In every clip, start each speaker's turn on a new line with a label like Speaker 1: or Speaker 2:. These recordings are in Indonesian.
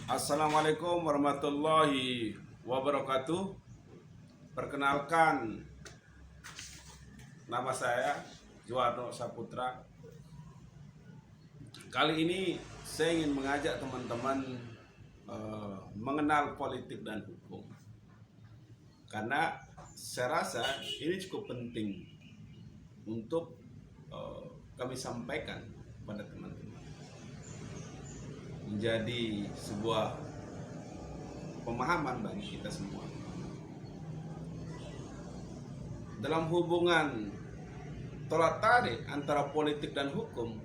Speaker 1: Assalamualaikum warahmatullahi wabarakatuh. Perkenalkan, nama saya Juwarno Saputra. Kali ini saya ingin mengajak teman-teman mengenal politik dan hukum, karena saya rasa ini cukup penting untuk kami sampaikan pada teman-teman, menjadi sebuah pemahaman bagi kita semua. Dalam hubungan tolak tarik antara politik dan hukum,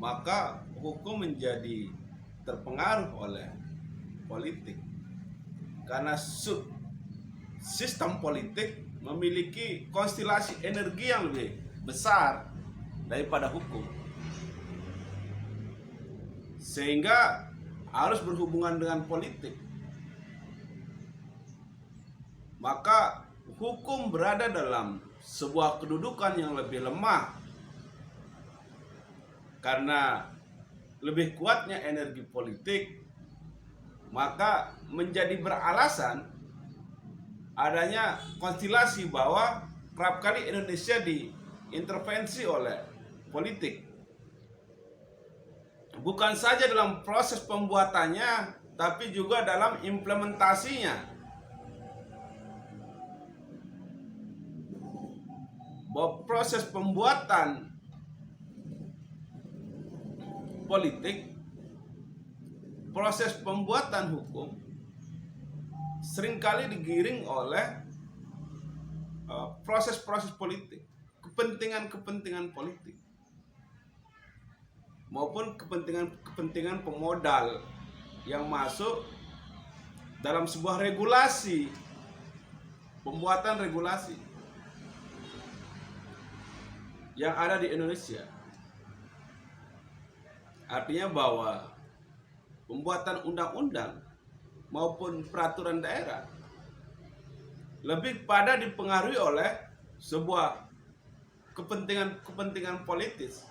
Speaker 1: maka hukum menjadi terpengaruh oleh politik, karena sistem politik memiliki konstelasi energi yang lebih besar daripada hukum, sehingga harus berhubungan dengan politik. Maka hukum berada dalam sebuah kedudukan yang lebih lemah karena lebih kuatnya energi politik, maka menjadi beralasan adanya konstelasi bahwa kerap kali Indonesia diintervensi oleh politik. Bukan saja dalam proses pembuatannya, tapi juga dalam implementasinya. Bahwa proses pembuatan politik, proses pembuatan hukum seringkali digiring oleh proses-proses politik, kepentingan-kepentingan politik, maupun kepentingan-kepentingan pemodal yang masuk dalam sebuah regulasi, pembuatan regulasi yang ada di Indonesia. Artinya bahwa pembuatan undang-undang maupun peraturan daerah lebih pada dipengaruhi oleh sebuah kepentingan politis.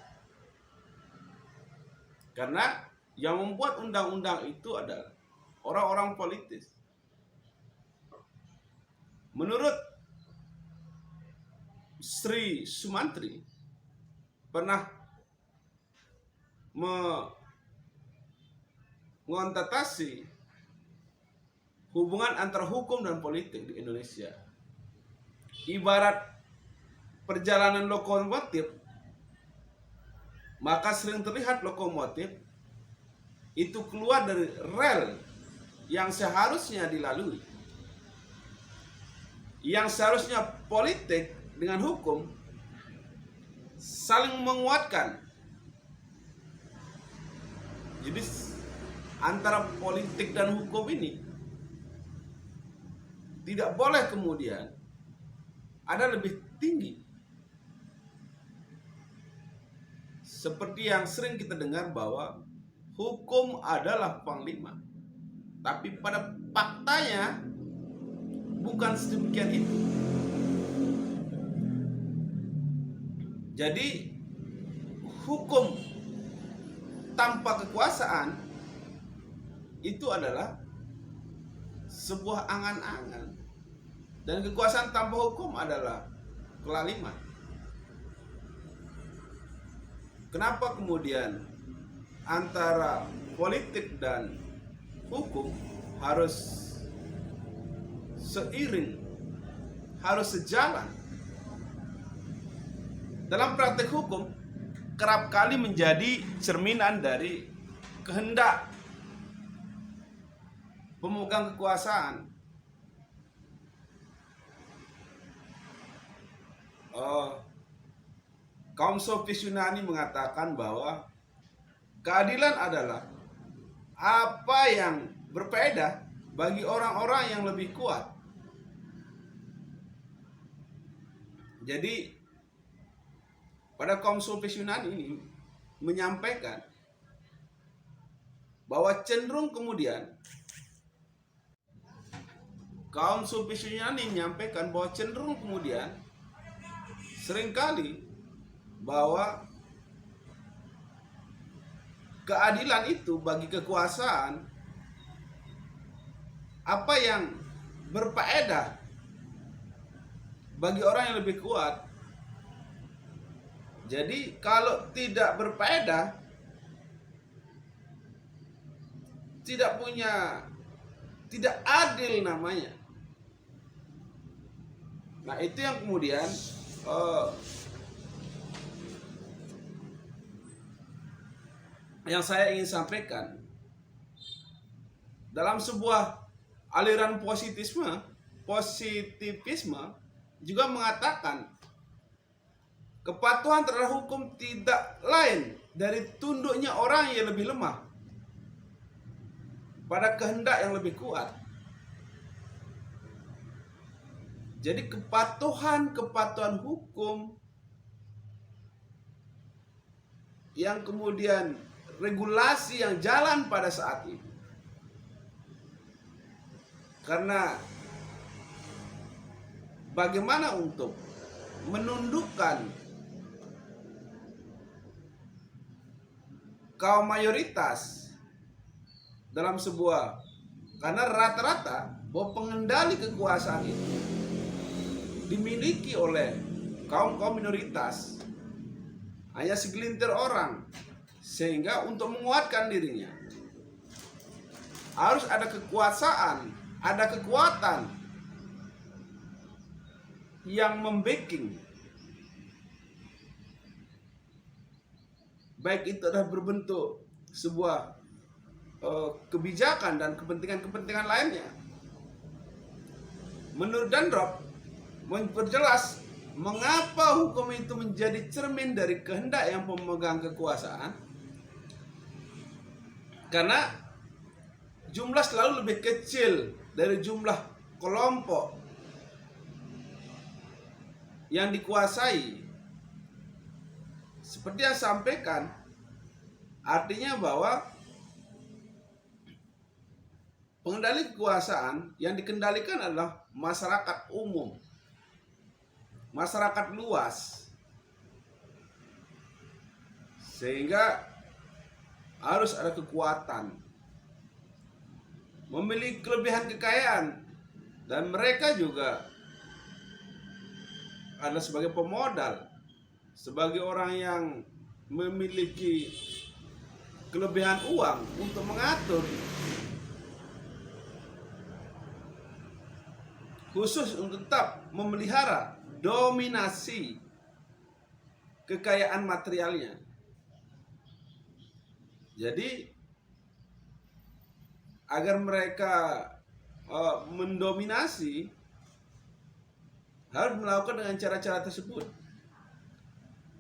Speaker 1: Karena yang membuat undang-undang itu adalah orang-orang politis. Menurut Sri Sumantri pernah mengontatasi hubungan antara hukum dan politik di Indonesia. Ibarat perjalanan lokomotif, maka sering terlihat lokomotif itu keluar dari rel yang seharusnya dilalui. Yang seharusnya politik dengan hukum saling menguatkan. Jadi antara politik dan hukum ini tidak boleh kemudian ada lebih tinggi. Seperti yang sering kita dengar bahwa hukum adalah panglima, tapi pada faktanya bukan sedemikian itu. Jadi hukum tanpa kekuasaan itu adalah sebuah angan-angan, dan kekuasaan tanpa hukum adalah kelaliman. Kenapa kemudian antara politik dan hukum harus seiring, harus sejalan? Dalam praktek hukum kerap kali menjadi cerminan dari kehendak pemegang kekuasaan. Kaum sofis Yunani mengatakan bahwa keadilan adalah apa yang berbeda bagi orang-orang yang lebih kuat. Jadi pada kaum sofis Yunani ini menyampaikan bahwa cenderung kemudian kaum sofis Yunani menyampaikan bahwa cenderung kemudian seringkali bahwa keadilan itu bagi kekuasaan apa yang berfaedah bagi orang yang lebih kuat. Jadi kalau tidak berfaedah, tidak adil namanya. Nah, itu yang kemudian yang saya ingin sampaikan. Dalam sebuah aliran positivisme juga mengatakan kepatuhan terhadap hukum tidak lain dari tunduknya orang yang lebih lemah pada kehendak yang lebih kuat. Jadi kepatuhan hukum yang kemudian regulasi yang jalan pada saat ini, karena bagaimana untuk menundukkan kaum mayoritas dalam sebuah, karena rata-rata bahwa pengendali kekuasaan itu dimiliki oleh kaum minoritas, hanya segelintir orang, sehingga untuk menguatkan dirinya harus ada kekuasaan, ada kekuatan yang membacking, baik itu adalah berbentuk sebuah kebijakan dan kepentingan lainnya. Menurut Dundrop memperjelas mengapa hukum itu menjadi cermin dari kehendak yang pemegang kekuasaan, karena jumlah selalu lebih kecil dari jumlah kelompok yang dikuasai. Seperti yang sampaikan, artinya bahwa pengendali kekuasaan yang dikendalikan adalah masyarakat umum, masyarakat luas, sehingga harus ada kekuatan, memiliki kelebihan kekayaan, dan mereka juga adalah sebagai pemodal, sebagai orang yang memiliki kelebihan uang untuk mengatur, khusus untuk tetap memelihara dominasi kekayaan materialnya. Jadi agar mereka mendominasi, harus melakukan dengan cara-cara tersebut.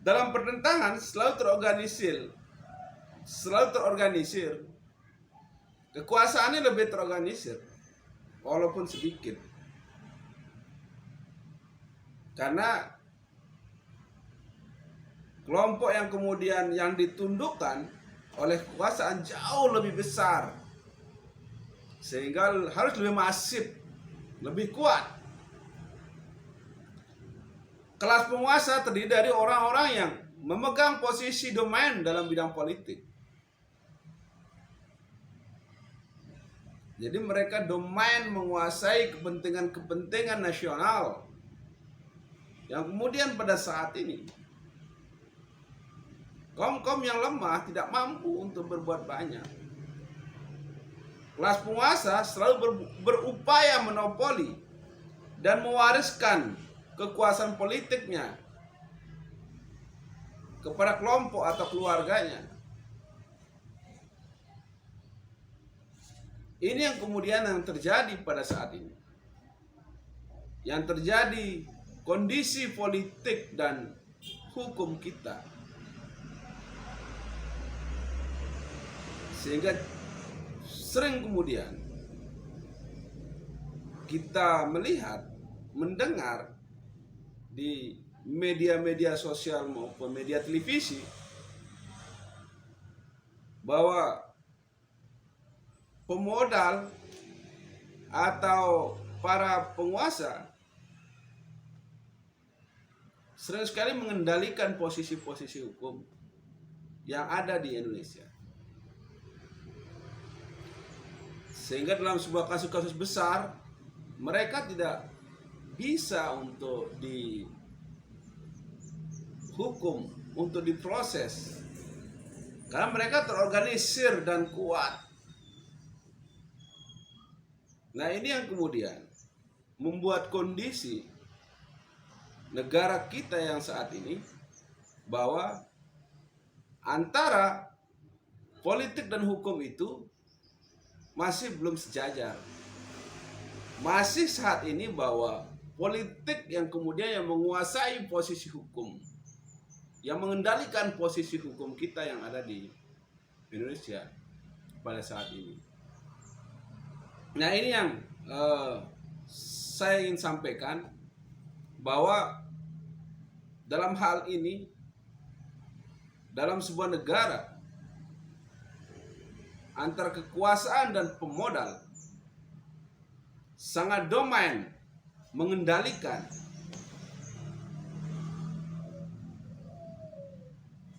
Speaker 1: Dalam pertentangan selalu terorganisir. Kekuasaannya lebih terorganisir, walaupun sedikit. Karena kelompok yang kemudian yang ditundukkan oleh kekuasaan jauh lebih besar, sehingga harus lebih masif, lebih kuat. Kelas penguasa terdiri dari orang-orang yang memegang posisi domain dalam bidang politik. Jadi mereka domain menguasai kepentingan nasional, yang kemudian pada saat ini kaum yang lemah tidak mampu untuk berbuat banyak. Kelas penguasa selalu berupaya monopoli dan mewariskan kekuasaan politiknya kepada kelompok atau keluarganya. Ini yang kemudian yang terjadi pada saat ini. Yang terjadi kondisi politik dan hukum kita, sehingga sering kemudian kita melihat, mendengar di media-media sosial maupun media televisi bahwa pemodal atau para penguasa sering sekali mengendalikan posisi-posisi hukum yang ada di Indonesia. Sehingga dalam sebuah kasus-kasus besar mereka tidak bisa untuk dihukum, untuk diproses, karena mereka terorganisir dan kuat. Nah, ini yang kemudian membuat kondisi negara kita yang saat ini bahwa antara politik dan hukum itu masih belum sejajar. Masih saat ini bahwa politik yang kemudian yang menguasai posisi hukum, yang mengendalikan posisi hukum kita yang ada di Indonesia pada saat ini. Nah, ini yang saya ingin sampaikan, bahwa dalam hal ini, dalam sebuah negara, antara kekuasaan dan pemodal sangat domain mengendalikan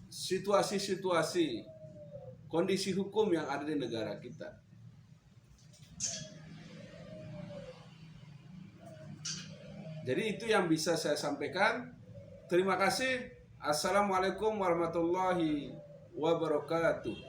Speaker 1: situasi-situasi kondisi hukum yang ada di negara kita. Jadi itu yang bisa saya sampaikan. Terima kasih. Assalamualaikum warahmatullahi wabarakatuh.